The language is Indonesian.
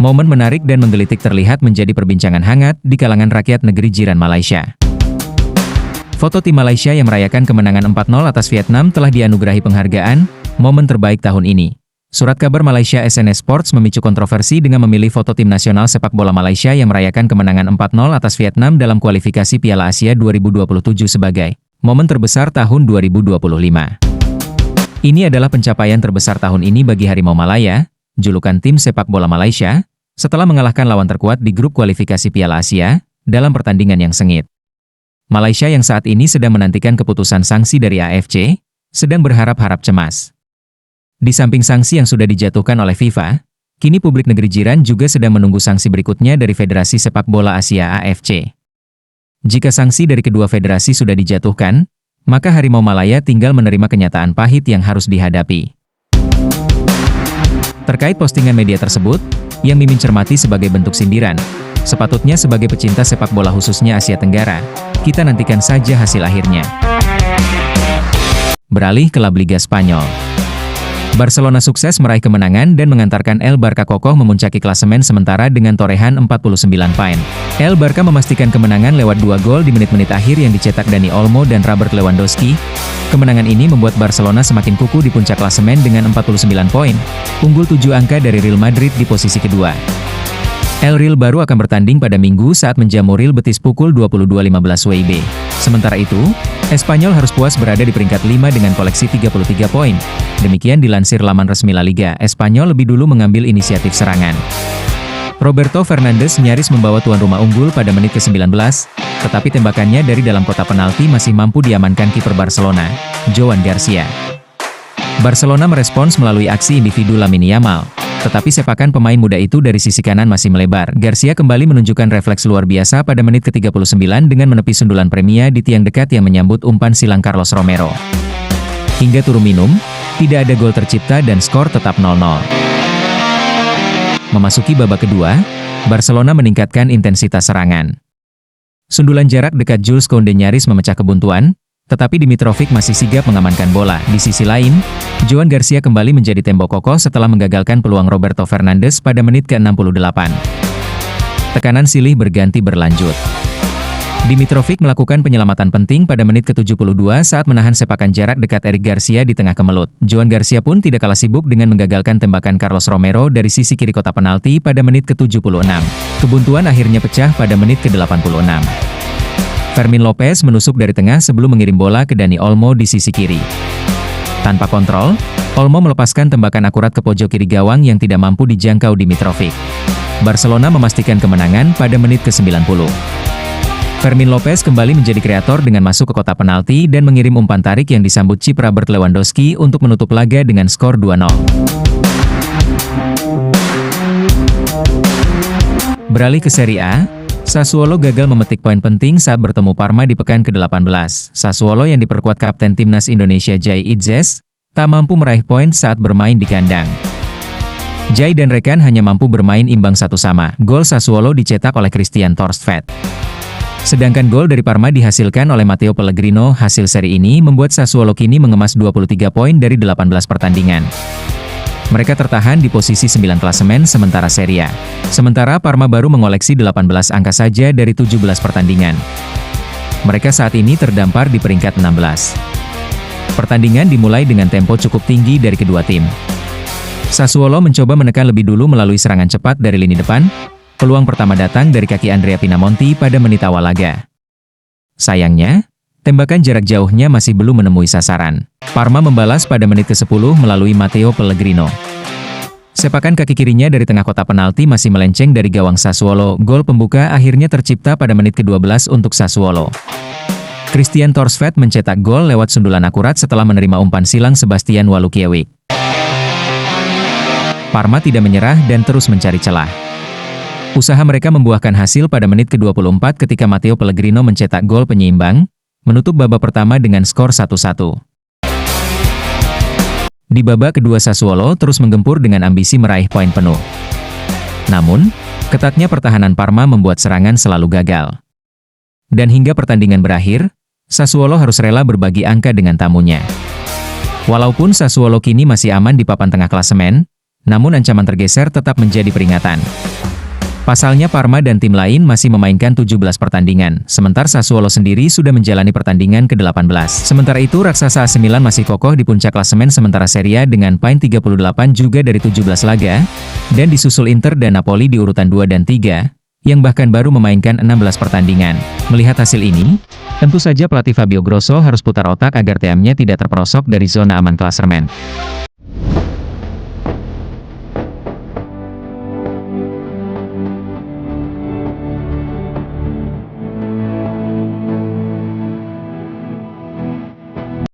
Momen menarik dan menggelitik terlihat menjadi perbincangan hangat di kalangan rakyat negeri jiran Malaysia. Foto tim Malaysia yang merayakan kemenangan 4-0 atas Vietnam telah dianugerahi penghargaan Momen Terbaik tahun ini. Surat kabar Malaysia SNS Sports memicu kontroversi dengan memilih foto tim nasional sepak bola Malaysia yang merayakan kemenangan 4-0 atas Vietnam dalam kualifikasi Piala Asia 2027 sebagai momen terbesar tahun 2025. Ini adalah pencapaian terbesar tahun ini bagi Harimau Malaya, julukan tim sepak bola Malaysia, setelah mengalahkan lawan terkuat di grup kualifikasi Piala Asia, dalam pertandingan yang sengit. Malaysia yang saat ini sedang menantikan keputusan sanksi dari AFC, sedang berharap-harap cemas. Di samping sanksi yang sudah dijatuhkan oleh FIFA, kini publik negeri jiran juga sedang menunggu sanksi berikutnya dari Federasi Sepak Bola Asia AFC. Jika sanksi dari kedua federasi sudah dijatuhkan, maka Harimau Malaya tinggal menerima kenyataan pahit yang harus dihadapi. Terkait postingan media tersebut, yang Mimin cermati sebagai bentuk sindiran, sepatutnya sebagai pecinta sepak bola khususnya Asia Tenggara, kita nantikan saja hasil akhirnya. Beralih ke La Liga Spanyol. Barcelona sukses meraih kemenangan dan mengantarkan El Barca kokoh memuncaki klasemen sementara dengan torehan 49 poin. El Barca memastikan kemenangan lewat 2 gol di menit-menit akhir yang dicetak Dani Olmo dan Robert Lewandowski. Kemenangan ini membuat Barcelona semakin kukuh di puncak klasemen dengan 49 poin, unggul 7 angka dari Real Madrid di posisi kedua. El Real baru akan bertanding pada Minggu saat menjamu Real Betis pukul 22.15 WIB. Sementara itu, Espanyol harus puas berada di peringkat 5 dengan koleksi 33 poin. Demikian dilansir laman resmi La Liga, Espanyol lebih dulu mengambil inisiatif serangan. Roberto Fernandes nyaris membawa tuan rumah unggul pada menit ke-19, tetapi tembakannya dari dalam kotak penalti masih mampu diamankan kiper Barcelona, Joan Garcia. Barcelona merespons melalui aksi individu Lamine Yamal, tetapi sepakan pemain muda itu dari sisi kanan masih melebar. Garcia kembali menunjukkan refleks luar biasa pada menit ke-39 dengan menepi sundulan Premia di tiang dekat yang menyambut umpan silang Carlos Romero. Hingga turun minum, tidak ada gol tercipta dan skor tetap 0-0. Memasuki babak kedua, Barcelona meningkatkan intensitas serangan. Sundulan jarak dekat Jules Koundé nyaris memecah kebuntuan, tetapi Dimitrovic masih sigap mengamankan bola. Di sisi lain, Joan Garcia kembali menjadi tembok kokoh setelah menggagalkan peluang Roberto Fernandes pada menit ke-68. Tekanan silih berganti berlanjut. Dimitrovic melakukan penyelamatan penting pada menit ke-72 saat menahan sepakan jarak dekat Eric Garcia di tengah kemelut. Joan Garcia pun tidak kalah sibuk dengan menggagalkan tembakan Carlos Romero dari sisi kiri kotak penalti pada menit ke-76. Kebuntuan akhirnya pecah pada menit ke-86. Fermin Lopez menusuk dari tengah sebelum mengirim bola ke Dani Olmo di sisi kiri. Tanpa kontrol, Olmo melepaskan tembakan akurat ke pojok kiri gawang yang tidak mampu dijangkau Dimitrovic. Barcelona memastikan kemenangan pada menit ke-90. Fermin Lopez kembali menjadi kreator dengan masuk ke kotak penalti dan mengirim umpan tarik yang disambut chip Robert Lewandowski untuk menutup laga dengan skor 2-0. Beralih ke Serie A, Sassuolo gagal memetik poin penting saat bertemu Parma di pekan ke-18. Sassuolo yang diperkuat Kapten Timnas Indonesia Jai Itzes, tak mampu meraih poin saat bermain di kandang. Jai dan rekan hanya mampu bermain imbang 1-1. Gol Sassuolo dicetak oleh Christian Torstvedt. Sedangkan gol dari Parma dihasilkan oleh Matteo Pellegrino. Hasil seri ini membuat Sassuolo kini mengemas 23 poin dari 18 pertandingan. Mereka tertahan di posisi 9 klasemen sementara Serie A. Sementara Parma baru mengoleksi 18 angka saja dari 17 pertandingan. Mereka saat ini terdampar di peringkat 16. Pertandingan dimulai dengan tempo cukup tinggi dari kedua tim. Sassuolo mencoba menekan lebih dulu melalui serangan cepat dari lini depan. Peluang pertama datang dari kaki Andrea Pinamonti pada menit awal laga. Sayangnya, tembakan jarak jauhnya masih belum menemui sasaran. Parma membalas pada menit ke-10 melalui Matteo Pellegrino. Sepakan kaki kirinya dari tengah kotak penalti masih melenceng dari gawang Sassuolo. Gol pembuka akhirnya tercipta pada menit ke-12 untuk Sassuolo. Christian Torstvedt mencetak gol lewat sundulan akurat setelah menerima umpan silang Sebastian Walukiewicz. Parma tidak menyerah dan terus mencari celah. Usaha mereka membuahkan hasil pada menit ke-24 ketika Matteo Pellegrino mencetak gol penyeimbang, menutup babak pertama dengan skor 1-1. Di babak kedua Sassuolo terus menggempur dengan ambisi meraih poin penuh. Namun, ketatnya pertahanan Parma membuat serangan selalu gagal. Dan hingga pertandingan berakhir, Sassuolo harus rela berbagi angka dengan tamunya. Walaupun Sassuolo kini masih aman di papan tengah klasemen, namun ancaman tergeser tetap menjadi peringatan. Pasalnya Parma dan tim lain masih memainkan 17 pertandingan, sementara Sassuolo sendiri sudah menjalani pertandingan ke-18. Sementara itu raksasa AC Milan masih kokoh di puncak klasemen sementara Serie A dengan poin 38 juga dari 17 laga, dan disusul Inter dan Napoli di urutan 2 dan 3, yang bahkan baru memainkan 16 pertandingan. Melihat hasil ini, tentu saja pelatih Fabio Grosso harus putar otak agar timnya tidak terperosok dari zona aman klasemen.